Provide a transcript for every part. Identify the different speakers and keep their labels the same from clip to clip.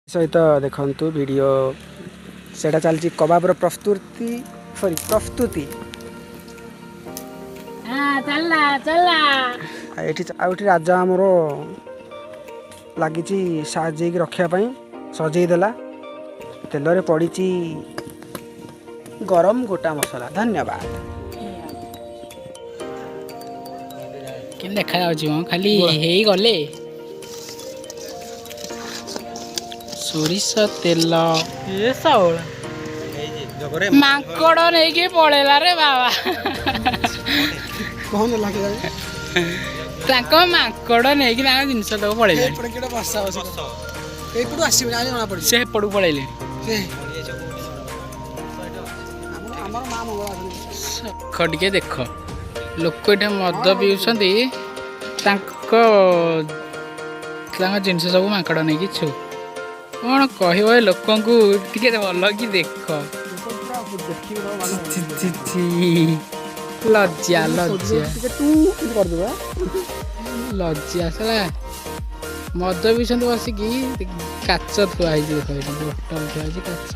Speaker 1: सहित देखु वीडियो सेटा चलती कबाबर प्रस्तुति प्रस्तुति ये राजा आमर लगी साजे रखापी सजेदेला तेल पड़ी गरम गोटा मसला। धन्यवाद।
Speaker 2: देखा खाली गले सोरिष तेल ये साउल मांकड़ नहीं पड़ेला रे बाबा
Speaker 1: कौन लगे
Speaker 2: मांकड़ नहीं जिनस तक पड़े से पड़ू पड़े टे देख लोक ये मद पीछे जिनस सब मांकड़ नहीं छु कौन कह लोक भल कि देख लज्जा लज्जा लज्जा साला मद पीछे बसिकी काच थुआई देख बोतल थुआई काच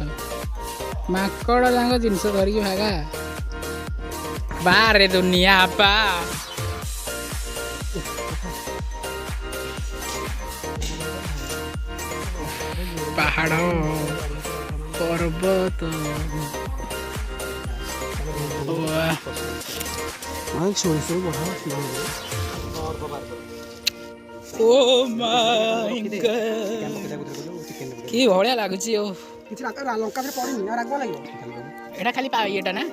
Speaker 2: माकड़ जाक जिनस धरिकी भागा बारे दुनिया बा पहाड़ पर्वत ओ माय गॉड की भलिया लागुची ओ
Speaker 1: लंका पड़नी राग लगे
Speaker 2: एटा खाली पाइएटा ना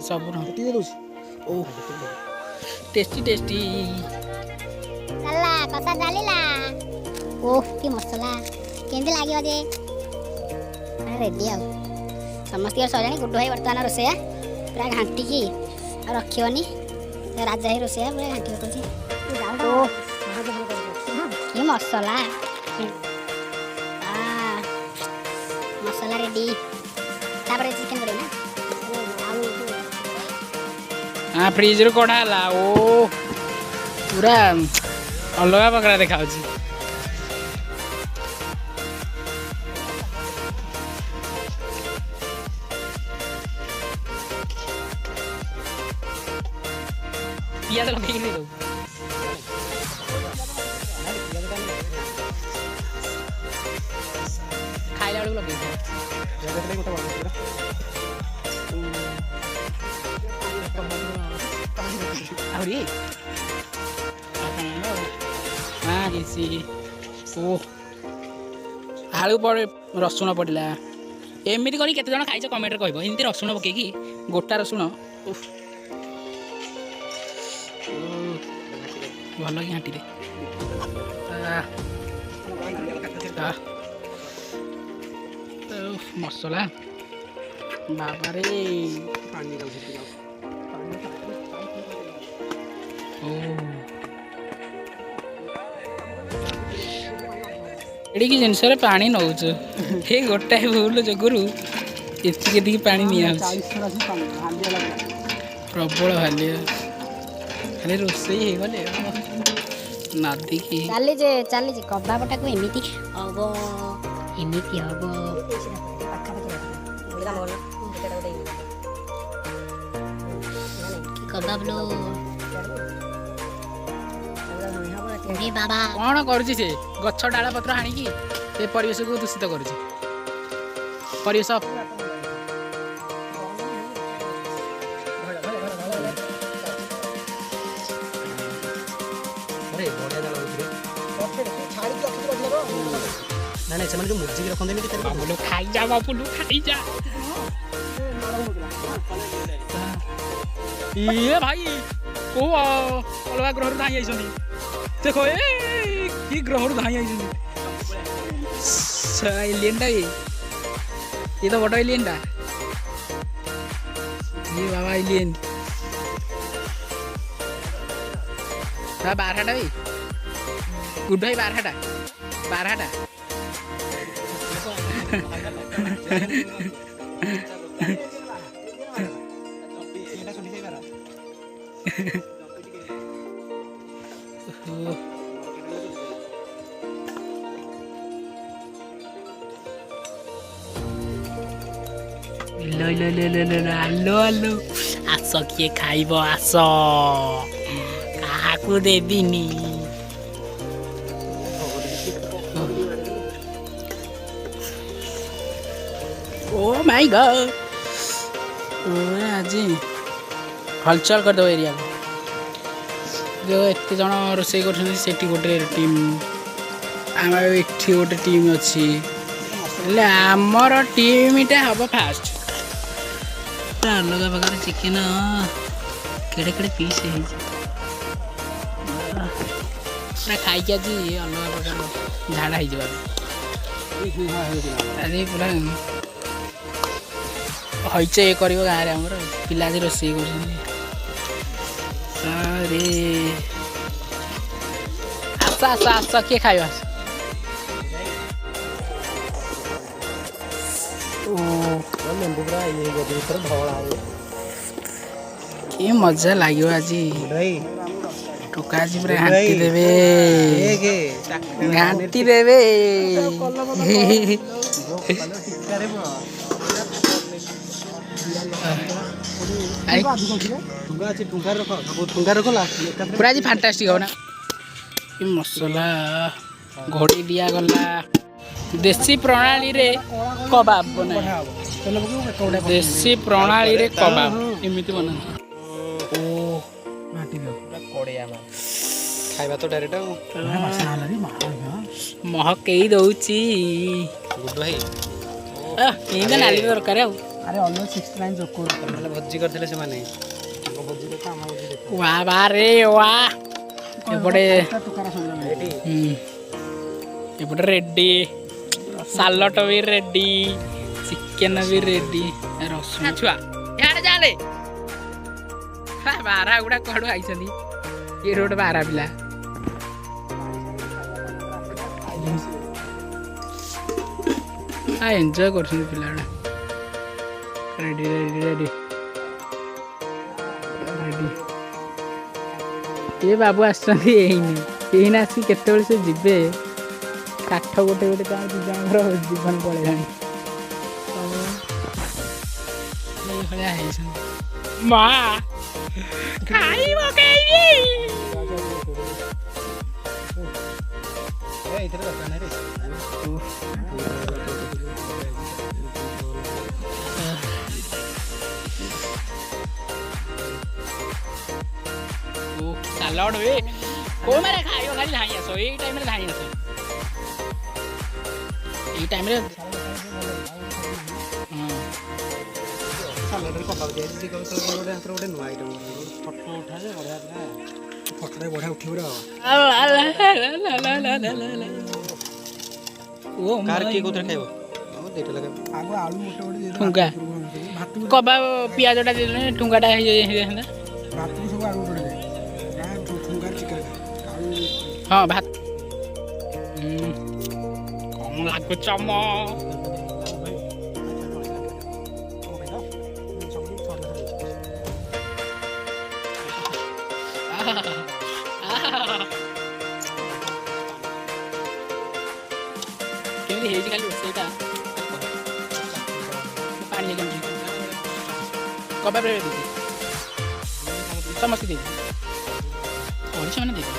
Speaker 2: सब ओ टेस्टी टेस्टी
Speaker 3: चला कसा डालीला ओह कि मसला केंदे लागियो जे रेडी आ समस्त सजाणी गुड्डू भाई बर्तमान रोसैया पूरा घाटी की रखियोनी राजा ही रोसैया पूरा घाटी कर कि मसला मसला रेडी तापर चिकन पड़े ना
Speaker 2: हाँ फ्रिज रू कढ़ा ओ पूरा अलग प्रकार देखा पियाज लगे नहीं दो खाइला बेलू लगे आलू पड़े रसुण पड़ा एमती कर केते जन खाइछ कमेंट कह एमती रसुण पकईकि गोटा रसुण भल कि घाटी मसला बाबारे एड़ी जिनस पानी नौच ये गोटाए भूल जगुरु एति पानी निया प्रबल भालिया खाली रोसई हो गले नदी की
Speaker 3: चली जे कबाबटा को एमिति हबो एमिति हबो कबाब लो बाबा
Speaker 2: कौन करुछि से गछ डाला पत्र हाणिकी से परिवेश को दूषित करुछि परिवेश
Speaker 1: जो मुर्जी रखते
Speaker 2: खाई जा बाबू खाई जा ये भाई को अलग ग्रह धाई आई देखो कि ग्रह धाई आई एलियन ये तो बड़ एलियन ये बाबा एलियन बारहाटा भाई गुड भाई बारहाटा ଆଲୋ ଆଲୋ ଆସ କିଏ ଖାଇବ ଆସ କାହାକୁ ଦେବିନି। ଓ ମାଇ ଗଡ୍ ଆଜି ହଲଚଲ କରିଦେବ ଏରିଆକୁ। ଯେଉଁ ଏତେ ଜଣ ରୋଷେଇ କରୁଛନ୍ତି ସେଠି ଗୋଟେ ଟିମ୍, ଆମର ଏଠି ଗୋଟେ ଟିମ୍ ଅଛି, ହେଲେ ଆମର ଟିମ୍ଟା ହେବ ଫାଷ୍ଟ। ଅଲଗା ପ୍ରକାର ଚିକେନ କେଡ଼େ କେଡ଼େ ପିସ୍ ହେଇଛି ପୁରା ଖାଇକି ଆଜି ଅଲଗା ପ୍ରକାର ଝାଡ଼ା ହେଇଯିବ ଆଜି ପୁରା ହଇଚ ଇଏ କରିବ ଗାଁରେ। ଆମର ପିଲା ଆଜି ରୋଷେଇ କରୁଛନ୍ତି। ଆରେ ଆସ ଆସ ଆସ କିଏ ଖାଇବ ଆସ। କି ମଜା ଲାଗିବ ଆଜି। ଟୋକା ଆଜି ପୁରା ଘାଣ୍ଟି ଦେବେ ଘାଣ୍ଟି ଦେବେ। ପୁରା ଆଜି ଫାଣ୍ଟାଷ୍ଟିକ୍ ହବ ନା। କି ମସଲା ଘୋଡ଼ି ଦିଆଗଲା। ଦେଶୀ ପ୍ରଣାଳୀରେ କବାବ ବନାଏ। ଦେଶୀ ପ୍ରଣାଳୀରେ କବାବ ଏମିତି ବନାନ୍ତି।
Speaker 1: ଖାଇବା ତ ଡାଇରେକ୍ଟ ଆଉ
Speaker 2: ମହକେଇ ଦଉଛି ଏମିତି ନାଲି ଦରକାର ଆଉ।
Speaker 1: ଆରେ ଅଲୱେଜ 69 ଯୋଗ କରୁଥିଲେ ଭୋଜି କରିଥିଲେ ସେମାନେ।
Speaker 2: ୱା ବାରେ ୱା ଏପଟେ ଏପଟେ ରେଡି, ସାଲଟ ବି ରେଡି, ଚିକେନ ବି ରେଡି। ରସୁଣ ଛୁଆ ଇଆଡ଼େ ଚାଲେ। ବାରା ଗୁଡ଼ା କୁଆଡ଼ୁ ଆଇଛନ୍ତି। ଇଏ ଗୋଟେ ବାରା ପିଲା। ଏନ୍ଜୟ କରୁଛନ୍ତି ପିଲାଗୁଡ଼ା। Ready ready ready ready. ଏ ବାବୁ ଆସିଛନ୍ତି ଏଇନା ଆସିକି କେତେବେଳେ ସେ ଯିବେ। କାଠ ଗୋଟେ ଗୋଟେ ତାର ଦି ଜଣଙ୍କର ଜୀବନ ପଳେଇଲାଣି। ଏଇଭଳିଆ ହେଇଛନ୍ତି। ମା ଖାଇ ପକେଇବି। ସାଲଡ଼ ବେ କୋଉ ମାରେ ଖାଇବ ଖାଲି ଧାଇଁ ଆସ। ଏଇ ଟାଇମରେ ଧାଇଁ ଆସ। ଏଇ ଟାଇମରେ
Speaker 1: ବଢିଆ ଉଠିବ
Speaker 2: ଠୁଙ୍ଗା କବାବ ପିଆଜଟା ଦେଇଦେଲେ ଠୁଙ୍ଗାଟା ହେଇଯାଇଥାନ୍ତା। ହଁ ଭାତ କଣ ଲାଗୁଛ ମ କେମିତି ହେଇଛି ଖାଲି ରୋଷେଇଟା। ପାଣି କବାବରେ ଦେଇଛି ସମସ୍ତେ ଦେଇଛି ଓଡ଼ିଶା ମାନେ ଦେଇଛି।